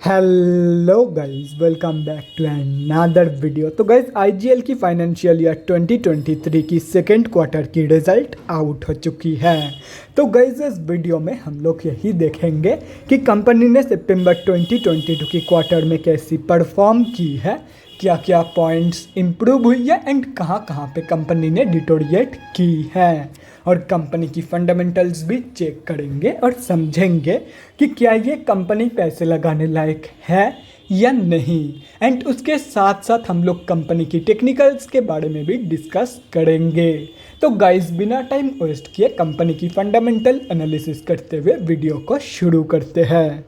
Hello guys, welcome back to another video. तो guys, IGL की financial year 2023 की second quarter की result out हो चुकी है। तो गाइस, इस वीडियो में हम लोग यही देखेंगे कि कंपनी ने सितंबर 2022 की क्वार्टर में कैसी परफॉर्म की है, क्या क्या पॉइंट्स इम्प्रूव हुई है एंड कहाँ कहाँ पे कंपनी ने डिटोरिएट की है, और कंपनी की फंडामेंटल्स भी चेक करेंगे और समझेंगे कि क्या ये कंपनी पैसे लगाने लायक है या नहीं। एंड उसके साथ साथ हम लोग कंपनी की टेक्निकल्स के बारे में भी डिस्कस करेंगे। तो गाइस, बिना टाइम वेस्ट किए कंपनी की फंडामेंटल एनालिसिस करते हुए वीडियो को शुरू करते हैं।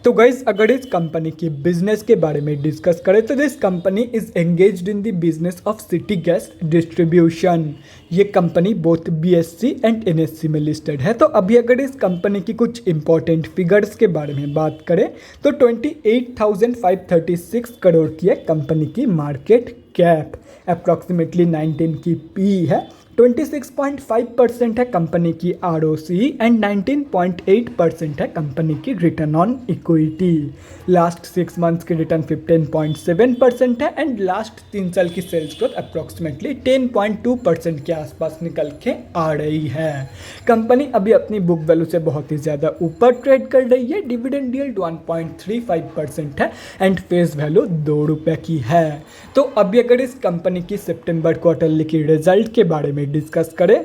तो गाइज, अगर इस कंपनी की बिजनेस के बारे में डिस्कस करें तो this company is engaged in the business of city gas distribution. ये company both BSC and NSC में लिस्टेड है। तो अभी अगर इस कंपनी की कुछ इंपॉर्टेंट फिगर्स के बारे में बात करें तो 28,536 करोड़ की है कंपनी की मार्केट कैप, अप्रॉक्सीमेटली 19 की पी है, 26.5% है कंपनी की आरओसी एंड 19.8% है कंपनी की return on equity. Last 6 months की रिटर्न 15.7% है एंड लास्ट 3 साल की सेल्स ग्रोथ अप्रॉक्सीमेटली 10.2% के आसपास निकल के आ रही है। कंपनी अभी अपनी बुक वैल्यू से बहुत ही ज़्यादा ऊपर ट्रेड कर रही है। डिविडेंड यील्ड 1.35% है एंड फेस वैल्यू 2 रुपये की है। तो अभी अगर इस कंपनी की सितंबर क्वार्टरली की रिजल्ट के बारे में डिस्कस करें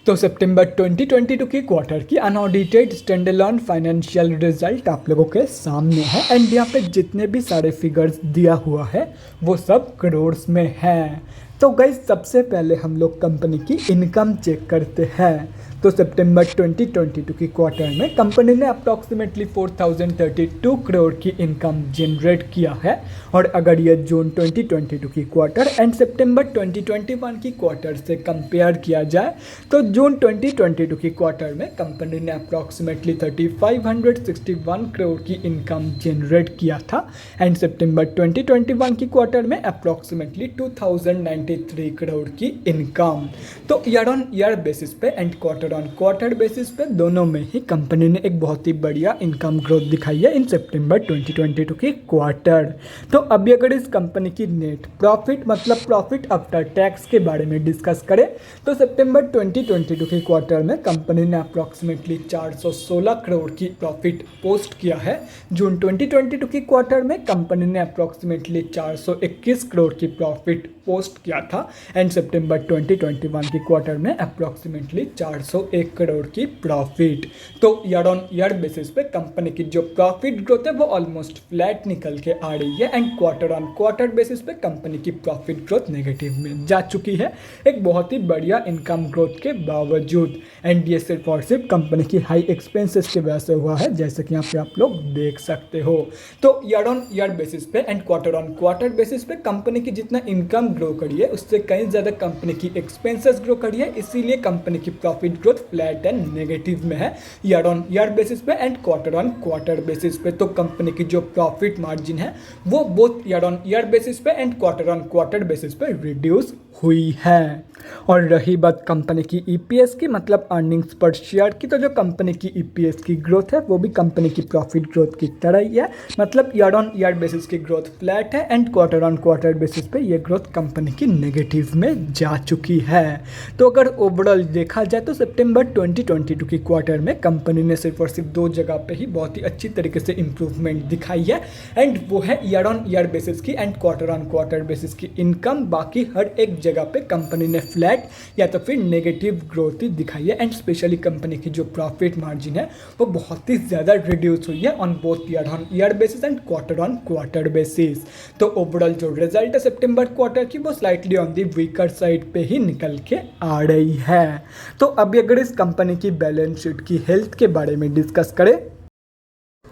तो सितंबर 2022 की क्वार्टर की अनऑडिटेड स्टैंडअलोन फाइनेंशियल रिजल्ट आप लोगों के सामने है एंड यहाँ पे जितने भी सारे फिगर्स दिया हुआ है वो सब करोड़्स में है। तो गाइस, सबसे पहले हम लोग कंपनी की इनकम चेक करते हैं। तो सितंबर 2022 की क्वार्टर में कंपनी ने अप्रॉक्सीमेटली 4032 करोड़ की इनकम जनरेट किया है। और अगर ये जून 2022 की क्वार्टर एंड सितंबर 2021 की क्वार्टर से कंपेयर किया जाए तो जून 2022 की क्वार्टर में कंपनी ने अप्रॉक्सीमेटली 3561 करोड़ की इनकम जनरेट किया था एंड सितंबर 2021 की क्वार्टर में अप्रॉक्सीमेटली 2093 करोड़ की इनकम। तो ईयर ऑन ईयर बेसिस पे and quarter on quarter basis पे दोनों में ही कंपनी ने एक बहुत ही बढ़िया इनकम ग्रोथ दिखाई है इन सितंबर 2022 की क्वार्टर। तो अभी अगर इस कंपनी की नेट प्रॉफिट मतलब प्रॉफिट आफ्टर टैक्स के बारे में डिस्कस करें तो सितंबर 2022 की क्वार्टर में कंपनी ने अप्रॉक्सीमेटली 416 करोड़ की प्रॉफिट पोस्ट किया है। जून 2022 की क्वार्टर में कंपनी ने अप्रॉक्सीमेटली 421 करोड़ की प्रॉफिट पोस्ट किया था एंड सितंबर 2021 की क्वार्टर में अप्रॉक्सीमेटली 401 करोड़ की प्रॉफिट। तो ईयर ऑन ईयर बेसिस पे कंपनी की जो प्रॉफिट ग्रोथ है वो ऑलमोस्ट फ्लैट निकल के आ रही है and quarter on quarter basis पे कंपनी की प्रॉफिट ग्रोथ नेगेटिव में जा चुकी है एक बहुत ही बढ़िया इनकम ग्रोथ के बावजूद। एंड ये सिर्फ और सिर्फ कंपनी की हाई एक्सपेंसेस की वजह से हुआ है, जैसे कि यहाँ पे आप लोग देख सकते हो। तो ईयर ऑन ईयर बेसिस पे and quarter on quarter basis पे कंपनी की जितना इनकम ग्रो करी है उससे कहीं ज़्यादा कंपनी की एक्सपेंसेस ग्रो करी है, इसीलिए कंपनी की profit growth flat and negative में है ईयर ऑन ईयर बेसिस पे and quarter on quarter basis पे। तो कंपनी की जो प्रॉफिट मार्जिन है वो both year on year basis पे and quarter on quarter basis पे रिड्यूस हुई है। और रही बात कंपनी की ईपीएस की मतलब अर्निंग्स पर शेयर की, तो जो कंपनी की ईपीएस की ग्रोथ है वो भी कंपनी की प्रॉफिट ग्रोथ की तरह ही है, मतलब ईयर ऑन ईयर बेसिस की ग्रोथ फ्लैट है and quarter on quarter basis पे ये ग्रोथ कंपनी की नेगेटिव में जा चुकी है। तो अगर ओवरऑल देखा जाए तो सितंबर 2022 की क्वार्टर में कंपनी ने सिर्फ और सिर्फ 2 जगह पे ही बहुत ही अच्छी तरीके से इंप्रूवमेंट दिखाई है एंड वो है ईयर ऑन ईयर बेसिस की and quarter on quarter basis की इनकम। बाकी हर एक जगह पे कंपनी ने फ्लैट या तो फिर नेगेटिव ग्रोथ ही दिखाई है एंड स्पेशली कंपनी की जो प्रॉफिट मार्जिन है वो बहुत ही ज़्यादा रिड्यूस हुई है on both year on year basis and quarter on quarter basis. तो ओवरऑल जो रिजल्ट है सितंबर क्वार्टर की वो slightly on the weaker side पे ही निकल के आ रही है। तो अभी अगर इस कंपनी की बैलेंस शीट की हेल्थ के बारे में डिस्कस करें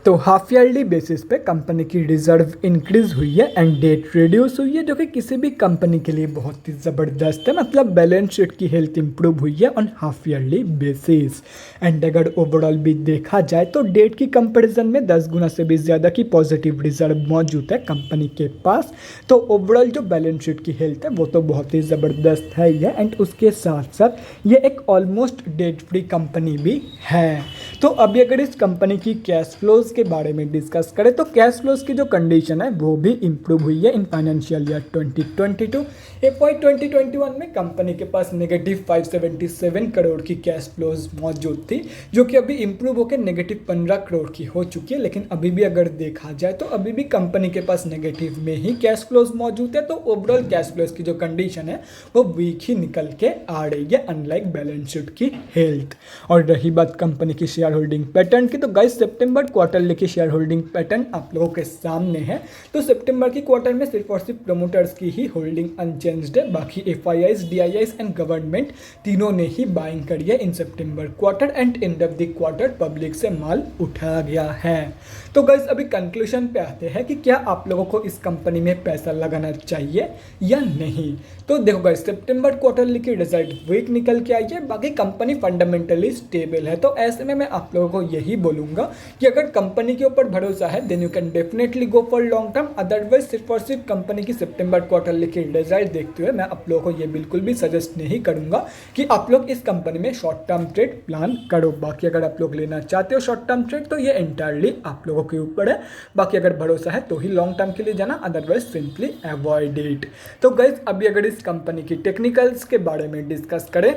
तो हाफ ईयरली बेसिस पे कंपनी की रिजर्व इंक्रीज हुई है एंड डेट रिड्यूस हुई है, जो कि किसी भी कंपनी के लिए बहुत ही ज़बरदस्त है। मतलब बैलेंस शीट की हेल्थ इंप्रूव हुई है on half yearly basis. And अगर ओवरऑल भी देखा जाए तो डेट की कंपैरिजन में 10 गुना से भी ज़्यादा की पॉजिटिव रिजर्व मौजूद है कंपनी के पास। तो ओवरऑल जो बैलेंस शीट की हेल्थ है वो तो बहुत ही ज़बरदस्त है ही है एंड उसके साथ साथ ये एक ऑलमोस्ट डेट फ्री कंपनी भी है। तो अभी अगर इस कंपनी की कैश फ्लोज फ्लोज के बारे में डिस्कस करें तो कैश फ्लोज की जो कंडीशन है वो भी इम्प्रूव हुई है इन फाइनेंशियल ईयर 2022। FY 2021 में कंपनी के पास नेगेटिव 577 करोड़ की कैश फ्लोज मौजूद थी, जो कि अभी इम्प्रूव होकर नेगेटिव 15 करोड़ की हो चुकी है। लेकिन अभी भी अगर देखा जाए तो अभी भी कंपनी के पास नेगेटिव में ही कैश फ्लोज मौजूद है। तो ओवरऑल कैश फ्लोज की जो कंडीशन है वो वीक ही निकल के आ रही है, अनलाइक बैलेंस शीट की हेल्थ। और रही बात कंपनी की शेयर होल्डिंग पैटर्न की, तो गाइस सितंबर क्वार्टरली की शेयर होल्डिंग पैटर्न आप लोगों के सामने है। तो सितंबर की क्वार्टर में सिर्फ और सिर्फ प्रमोटर्स की ही होल्डिंग अनचेंज्ड है, बाकी FIIs, DIIs एंड गवर्नमेंट तीनों ने ही बाइंग करी है in September quarter end end of the quarter public से माल उठाया गया है। तो गाइस अभी कंक्लूजन पे आते हैं कि क्या आप लोगों को इस कंपनी में पैसा लगाना चाहिए या नहीं। तो देखो गाइस सितंबर क्वार्टरली की रिजल्ट वीक निकल के आई है, बाकी कंपनी फंडामेंटली स्टेबल है। तो ऐसे में मैं आप लोगों को यही बोलूँगा कि अगर कंपनी के ऊपर भरोसा है then you can definitely go for long term. Otherwise सिर्फ और सिर्फ कंपनी की सितंबर क्वार्टरली की रिजल्ट देखते हुए मैं आप लोगों को ये बिल्कुल भी सजेस्ट नहीं करूँगा कि आप लोग इस कंपनी में शॉर्ट टर्म ट्रेड प्लान करो। बाकी अगर आप लोग लेना चाहते हो शॉर्ट टर्म ट्रेड तो ये एंटायरली आप लोगों के ऊपर है। बाकी अगर भरोसा है तो ही लॉन्ग टर्म के लिए जाना, अदरवाइज सिंपली अवॉइड इट। तो गाइज अभी अगर इस कंपनी की टेक्निकल्स के बारे में डिस्कस करें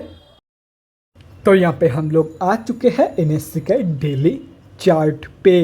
तो यहाँ पे हम लोग आ चुके हैं NSE के डेली चार्ट पे।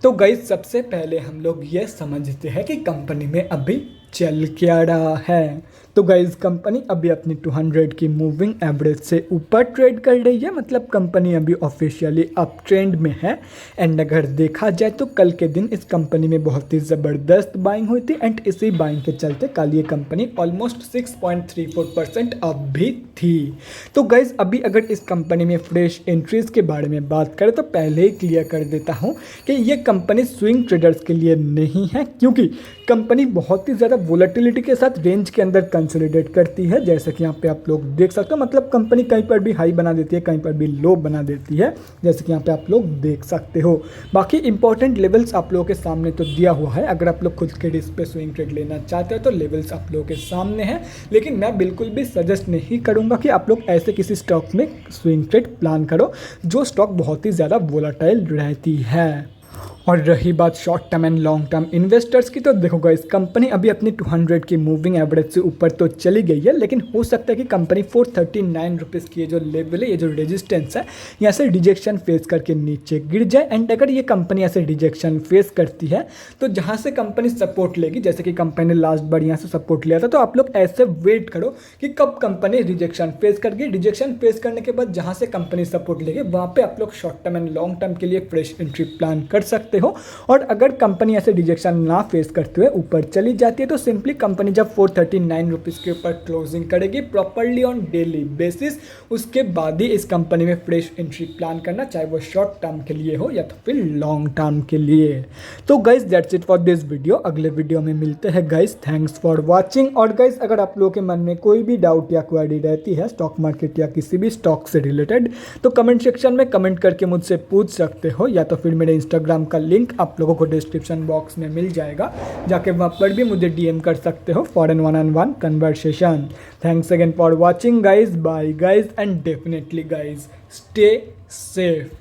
तो गाइज सबसे पहले हम लोग ये समझते हैं कि कंपनी में अभी चल क्या रहा है। तो गाइज कंपनी अभी अपनी 200 की मूविंग एवरेज से ऊपर ट्रेड कर रही है, मतलब कंपनी अभी ऑफिशियली अप ट्रेंड में है। एंड अगर देखा जाए तो कल के दिन इस कंपनी में बहुत ही ज़बरदस्त बाइंग हुई थी एंड इसी बाइंग के चलते कल ये कंपनी ऑलमोस्ट 6.34% अप भी थी। तो गाइज अभी अगर इस कंपनी में फ्रेश एंट्रीज के बारे में बात करें तो पहले ही क्लियर कर देता हूँ कि ये कंपनी स्विंग ट्रेडर्स के लिए नहीं है, क्योंकि कंपनी बहुत ही ज़्यादा वोलेटिलिटी के साथ रेंज के अंदर कंसोलिडेट करती है। जैसे कि यहाँ पे आप लोग देख सकते हो, मतलब कंपनी कहीं पर भी हाई बना देती है, कहीं पर भी लो बना देती है, जैसे कि यहाँ पे आप लोग देख सकते हो। बाकी इंपॉर्टेंट लेवल्स आप लोगों के सामने तो दिया हुआ है, अगर आप लोग खुद के रिस्क पे स्विंग ट्रेड लेना चाहते हो तो लेवल्स आप लोगों के सामने हैं। लेकिन मैं बिल्कुल भी सजेस्ट नहीं करूँगा कि आप लोग ऐसे किसी स्टॉक में स्विंग ट्रेड प्लान करो जो स्टॉक बहुत ही ज़्यादा वोलाटाइल रहती है। और रही बात short term and long term investors की, तो देखो गाइस कंपनी अभी अपनी 200 की मूविंग एवरेज से ऊपर तो चली गई है, लेकिन हो सकता है कि कंपनी 439 रुपीज़ की ये जो लेवल है, ये जो रेजिस्टेंस है, यहाँ से रिजेक्शन फेस करके नीचे गिर जाए। एंड अगर ये कंपनी ऐसे रिजेक्शन फेस करती है तो जहाँ से कंपनी सपोर्ट लेगी, जैसे कि कंपनी ने लास्ट बार यहाँ से सपोर्ट लिया था, तो आप लोग ऐसे वेट करो कि कब कंपनी रिजेक्शन फेस करके, रिजेक्शन फेस करने के बाद जहाँ से कंपनी सपोर्ट लेगी वहाँ पे आप लोग short term and long term के लिए फ्रेश एंट्री प्लान कर सकते हो। और अगर कंपनी ऐसे रिजेक्शन ना फेस करते हुए ऊपर चली जाती है तो सिंपली कंपनी जब 439 रुपीज़ के ऊपर क्लोजिंग करेगी प्रॉपर्ली ऑन डेली बेसिस, उसके बाद ही इस कंपनी में फ्रेश एंट्री प्लान करना, चाहे वो शॉर्ट टर्म के लिए हो या तो फिर लॉन्ग टर्म के लिए। तो guys that's it for this video, अगले वीडियो में मिलते हैं गाइज। Thanks for watching. और गाइज अगर आप लोगों के मन में कोई भी डाउट या क्वेरी रहती है स्टॉक मार्केट या किसी भी स्टॉक से रिलेटेड तो कमेंट सेक्शन में कमेंट करके मुझसे पूछ सकते हो, या तो फिर मेरे इंस्टाग्राम का लिंक आप लोगों को डिस्क्रिप्शन बॉक्स में मिल जाएगा, जाके वहाँ पर भी मुझे DM कर सकते हो for an 1-on-1 conversation. Thanks again for watching guys, bye guys and definitely guys stay safe.